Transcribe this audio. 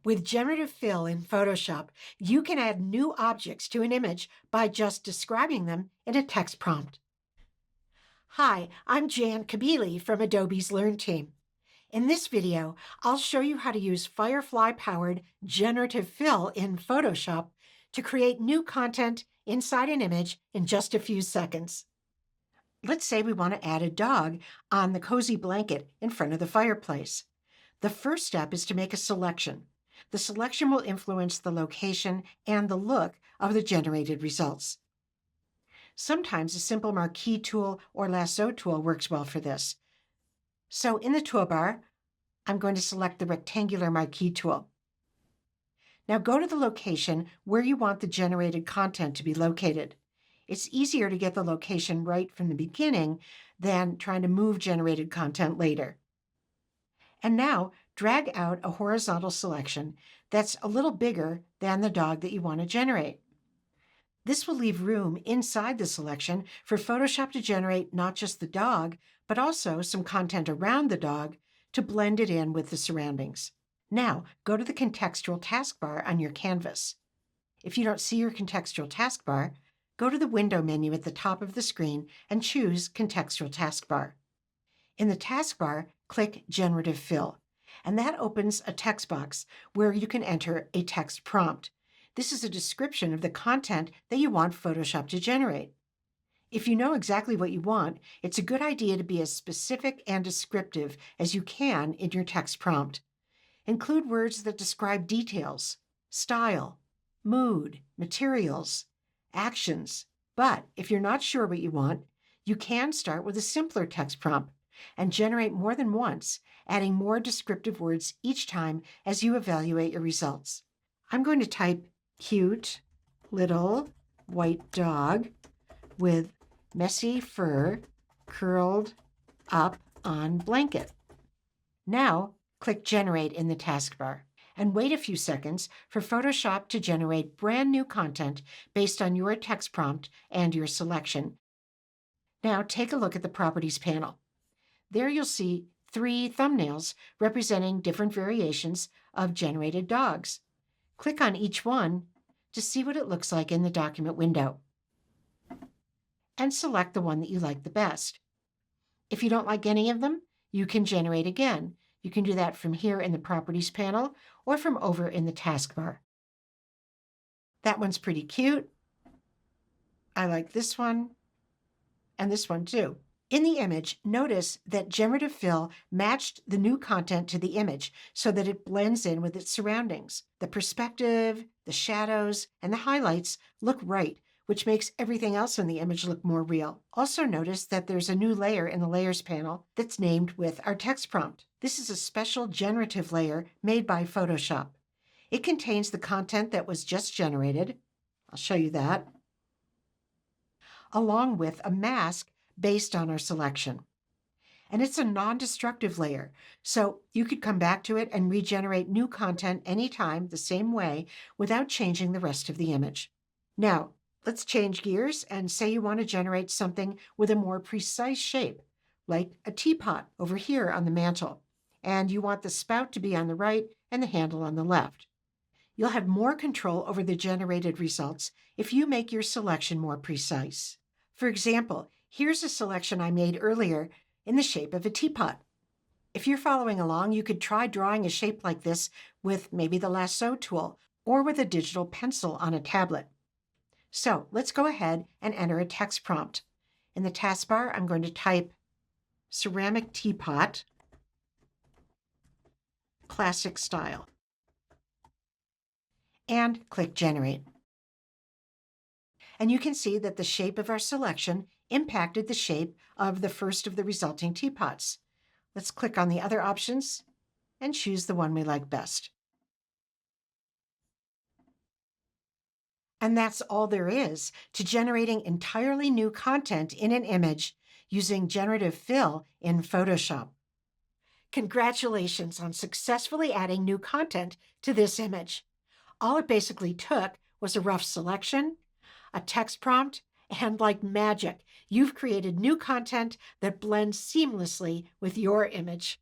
With Generative Fill in Photoshop, you can add new objects to an image by just describing them in a text prompt. Hi, I'm Jan Kabili from Adobe's Learn team. In this video, I'll show you how to use Firefly-powered Generative Fill in Photoshop to create new content inside an image in just a few seconds. Let's say we want to add a dog on the cozy blanket in front of the fireplace. The first step is to make a selection. The selection will influence the location and the look of the generated results. Sometimes a simple marquee tool or lasso tool works well for this. So in the toolbar, I'm going to select the rectangular marquee tool. Now go to the location where you want the generated content to be located. It's easier to get the location right from the beginning than trying to move generated content later. And now drag out a horizontal selection that's a little bigger than the dog that you want to generate. This will leave room inside the selection for Photoshop to generate not just the dog, but also some content around the dog to blend it in with the surroundings. Now, go to the contextual taskbar on your canvas. If you don't see your contextual taskbar, go to the window menu at the top of the screen and choose Contextual Taskbar. In the taskbar, click Generative Fill, and that opens a text box where you can enter a text prompt. This is a description of the content that you want Photoshop to generate. If you know exactly what you want, it's a good idea to be as specific and descriptive as you can in your text prompt. Include words that describe details, style, mood, materials, actions. But if you're not sure what you want, you can start with a simpler text prompt and generate more than once, adding more descriptive words each time as you evaluate your results. I'm going to type cute little white dog with messy fur curled up on blanket. Now click Generate in the taskbar and wait a few seconds for Photoshop to generate brand new content based on your text prompt and your selection. Now take a look at the Properties panel. There you'll see 3 thumbnails representing different variations of generated dogs. Click on each one to see what it looks like in the document window, and select the one that you like the best. If you don't like any of them, you can generate again. You can do that from here in the Properties panel or from over in the taskbar. That one's pretty cute. I like this one, and this one too. In the image, notice that Generative Fill matched the new content to the image so that it blends in with its surroundings. The perspective, the shadows, and the highlights look right, which makes everything else in the image look more real. Also notice that there's a new layer in the Layers panel that's named with our text prompt. This is a special generative layer made by Photoshop. It contains the content that was just generated. I'll show you that. Along with a mask based on our selection. And it's a non-destructive layer, so you could come back to it and regenerate new content anytime the same way without changing the rest of the image. Now, let's change gears and say you want to generate something with a more precise shape, like a teapot over here on the mantle, and you want the spout to be on the right and the handle on the left. You'll have more control over the generated results if you make your selection more precise. For example, here's a selection I made earlier in the shape of a teapot. If you're following along, you could try drawing a shape like this with maybe the lasso tool or with a digital pencil on a tablet. So let's go ahead and enter a text prompt. In the taskbar, I'm going to type ceramic teapot, classic style, and click Generate. And you can see that the shape of our selection impacted the shape of the first of the resulting teapots. Let's click on the other options and choose the one we like best. And that's all there is to generating entirely new content in an image using Generative Fill in Photoshop. Congratulations on successfully adding new content to this image. All it basically took was a rough selection, a text prompt, and like magic, you've created new content that blends seamlessly with your image.